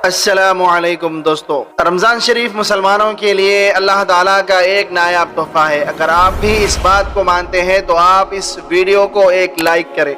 السلام علیکم دوستو، رمضان شریف مسلمانوں کے لیے اللہ تعالیٰ کا ایک نایاب تحفہ ہے۔ اگر آپ بھی اس بات کو مانتے ہیں تو آپ اس ویڈیو کو ایک لائک کریں۔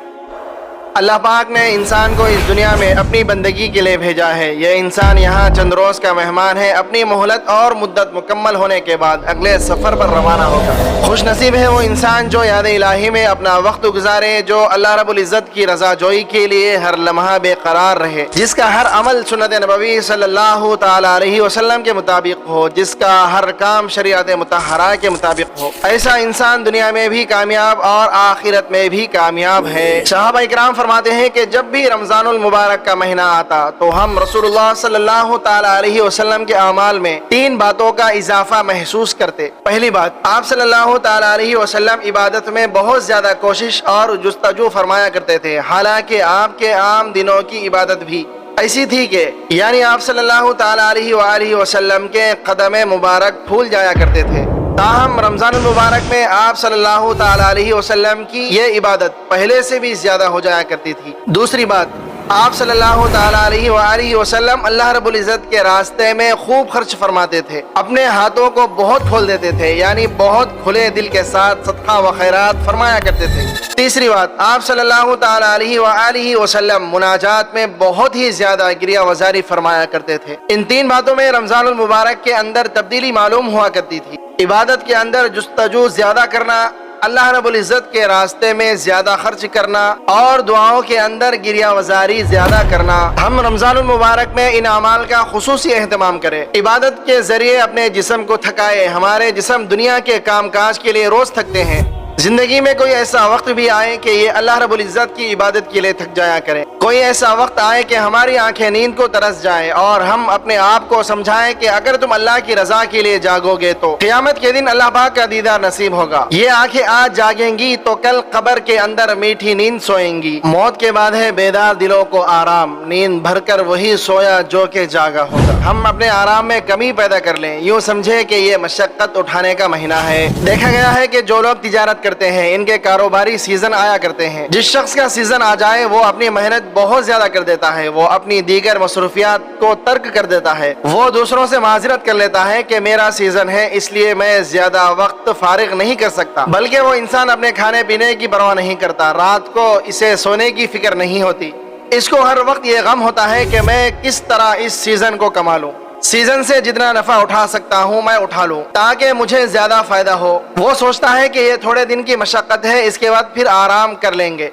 اللہ پاک نے انسان کو اس دنیا میں اپنی بندگی کے لیے بھیجا ہے۔ یہ انسان یہاں چند روز کا مہمان ہے۔ اپنی مہلت اور مدت مکمل ہونے کے بعد اگلے سفر پر روانہ ہوگا۔ خوش نصیب ہے وہ انسان جو یاد الہی میں اپنا وقت گزارے، جو اللہ رب العزت کی رضا جوئی کے لیے ہر لمحہ بے قرار رہے، جس کا ہر عمل سنت نبوی صلی اللہ تعالی علیہ وسلم کے مطابق ہو، جس کا ہر کام شریعت مطہرہ کے مطابق ہو۔ ایسا انسان دنیا میں بھی کامیاب اور آخرت میں بھی کامیاب ہے۔ صحابہ اکرام فرماتے ہیں کہ جب بھی رمضان المبارک کا مہینہ آتا تو ہم رسول اللہ صلی اللہ تعالی علیہ وسلم کے اعمال میں 3 باتوں کا اضافہ محسوس کرتے۔ پہلی بات، آپ صلی اللہ تعالی علیہ وسلم عبادت میں بہت زیادہ کوشش اور جستجو فرمایا کرتے تھے، حالانکہ آپ کے عام دنوں کی عبادت بھی ایسی تھی کہ یعنی آپ صلی اللہ تعالی علیہ وآلہ وسلم کے قدم مبارک پھول جایا کرتے تھے۔ تاہم رمضان المبارک میں آپ صلی اللہ تعالی علیہ وسلم کی یہ عبادت پہلے سے بھی زیادہ ہو جایا کرتی تھی۔ دوسری بات، آپ صلی اللہ تعالی علیہ وآلہ وسلم اللہ رب العزت کے راستے میں خوب خرچ فرماتے تھے، اپنے ہاتھوں کو بہت کھول دیتے تھے، یعنی بہت کھلے دل کے ساتھ صدقہ و خیرات فرمایا کرتے تھے۔ تیسری بات، آپ صلی اللہ تعالی علیہ وآلہ وسلم مناجات میں بہت ہی زیادہ گریہ وزاری فرمایا کرتے تھے۔ ان 3 باتوں میں رمضان المبارک کے اندر تبدیلی معلوم ہوا کرتی تھی۔ عبادت کے اندر جستجو زیادہ کرنا، اللہ رب العزت کے راستے میں زیادہ خرچ کرنا اور دعاؤں کے اندر گریہ وزاری زیادہ کرنا۔ ہم رمضان المبارک میں ان اعمال کا خصوصی اہتمام کریں۔ عبادت کے ذریعے اپنے جسم کو تھکائے۔ ہمارے جسم دنیا کے کام کاج کے لیے روز تھکتے ہیں۔ زندگی میں کوئی ایسا وقت بھی آئے کہ یہ اللہ رب العزت کی عبادت کے لیے تھک جایا کریں۔ کوئی ایسا وقت آئے کہ ہماری آنکھیں نیند کو ترس جائیں اور ہم اپنے آپ کو سمجھائیں کہ اگر تم اللہ کی رضا کے لیے جاگو گے تو قیامت کے دن اللہ پاک کا دیدار نصیب ہوگا۔ یہ آنکھیں آج جاگیں گی تو کل قبر کے اندر میٹھی نیند سوئیں گی۔ موت کے بعد ہے بیدار دلوں کو آرام، نیند بھر کر وہی سویا جو کہ جاگا ہوگا۔ ہم اپنے آرام میں کمی پیدا کر لیں، یوں سمجھے کہ یہ مشقت اٹھانے کا مہینہ ہے۔ دیکھا گیا ہے کہ جو لوگ تجارت کرتے ہیں ان کے کاروباری سیزن آیا کرتے ہیں۔ جس شخص کا سیزن آ جائے وہ اپنی محنت بہت زیادہ کر دیتا ہے، وہ اپنی دیگر مصروفیات کو ترک کر دیتا ہے، وہ دوسروں سے معذرت کر لیتا ہے کہ میرا سیزن ہے اس لیے میں زیادہ وقت فارغ نہیں کر سکتا، بلکہ وہ انسان اپنے کھانے پینے کی پرواہ نہیں کرتا، رات کو اسے سونے کی فکر نہیں ہوتی، اس کو ہر وقت یہ غم ہوتا ہے کہ میں کس طرح اس سیزن کو کما لوں، سیزن سے جتنا نفع اٹھا سکتا ہوں میں اٹھا لوں تاکہ مجھے زیادہ فائدہ ہو۔ وہ سوچتا ہے کہ یہ تھوڑے دن کی مشقت ہے، اس کے بعد پھر آرام کر لیں گے۔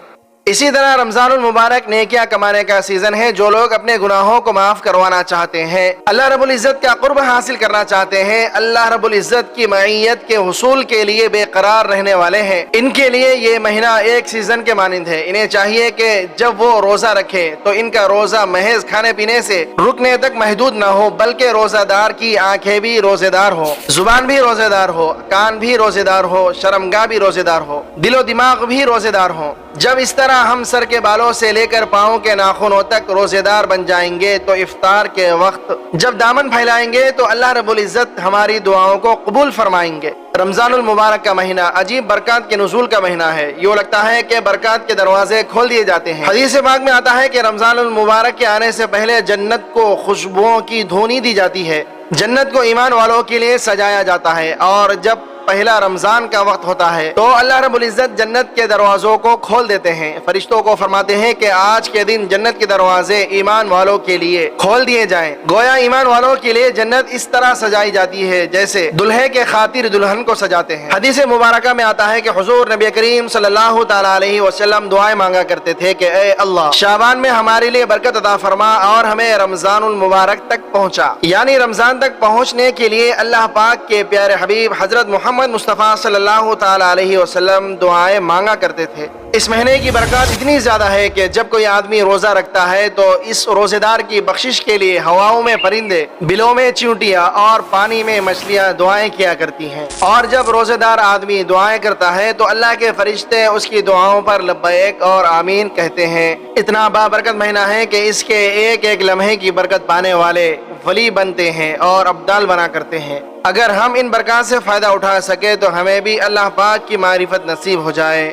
اسی طرح رمضان المبارک نیکیاں کمانے کا سیزن ہے۔ جو لوگ اپنے گناہوں کو معاف کروانا چاہتے ہیں، اللہ رب العزت کا قرب حاصل کرنا چاہتے ہیں، اللہ رب العزت کی معیت کے حصول کے لیے بے قرار رہنے والے ہیں، ان کے لیے یہ مہینہ ایک سیزن کے مانند ہے۔ انہیں چاہیے کہ جب وہ روزہ رکھے تو ان کا روزہ محض کھانے پینے سے رکنے تک محدود نہ ہو، بلکہ روزہ دار کی آنکھیں بھی روزے دار ہو، زبان بھی روزے دار ہو، کان بھی روزے دار ہو، شرمگاہ بھی روزے دار ہو، دل و دماغ بھی روزے دار ہو۔ جب اس طرح ہم سر کے بالوں سے لے کر پاؤں کے ناخنوں تک روزے دار بن جائیں گے تو افطار کے وقت جب دامن پھیلائیں گے تو اللہ رب العزت ہماری دعاؤں کو قبول فرمائیں گے۔ رمضان المبارک کا مہینہ عجیب برکات کے نزول کا مہینہ ہے۔ یوں لگتا ہے کہ برکات کے دروازے کھول دیے جاتے ہیں۔ حدیث پاک میں آتا ہے کہ رمضان المبارک کے آنے سے پہلے جنت کو خوشبوؤں کی دھونی دی جاتی ہے، جنت کو ایمان والوں کے لیے سجایا جاتا ہے، اور جب پہلا رمضان کا وقت ہوتا ہے تو اللہ رب العزت جنت کے دروازوں کو کھول دیتے ہیں، فرشتوں کو فرماتے ہیں کہ آج کے دن جنت کے دروازے ایمان والوں کے لیے کھول دیے جائیں۔ گویا ایمان والوں کے لیے جنت اس طرح سجائی جاتی ہے جیسے دلہے کے خاطر دلہن کو سجاتے ہیں۔ حدیث مبارکہ میں آتا ہے کہ حضور نبی کریم صلی اللہ تعالی علیہ وسلم دعائیں مانگا کرتے تھے کہ اے اللہ، شعبان میں ہمارے لیے برکت عطا فرما اور ہمیں رمضان المبارک تک پہنچا، یعنی رمضان تک پہنچنے کے لیے اللہ پاک کے پیارے حبیب حضرت محمد مصطفیٰ صلی اللہ تعالی علیہ وسلم دعائیں مانگا کرتے تھے۔ اس مہینے کی برکات اتنی زیادہ ہے کہ جب کوئی آدمی روزہ رکھتا ہے تو اس روزے دار کی بخشش کے لیے ہواؤں میں پرندے، بلوں میں چیونٹیاں اور پانی میں مچھلیاں دعائیں کیا کرتی ہیں، اور جب روزے دار آدمی دعائیں کرتا ہے تو اللہ کے فرشتے اس کی دعاؤں پر لبیک اور آمین کہتے ہیں۔ اتنا بابرکت مہینہ ہے کہ اس کے ایک ایک لمحے کی برکت پانے والے ولی بنتے ہیں اور ابدال بنا کرتے ہیں۔ اگر ہم ان برکات سے فائدہ اٹھا سکے تو ہمیں بھی اللہ پاک کی معرفت نصیب ہو جائے۔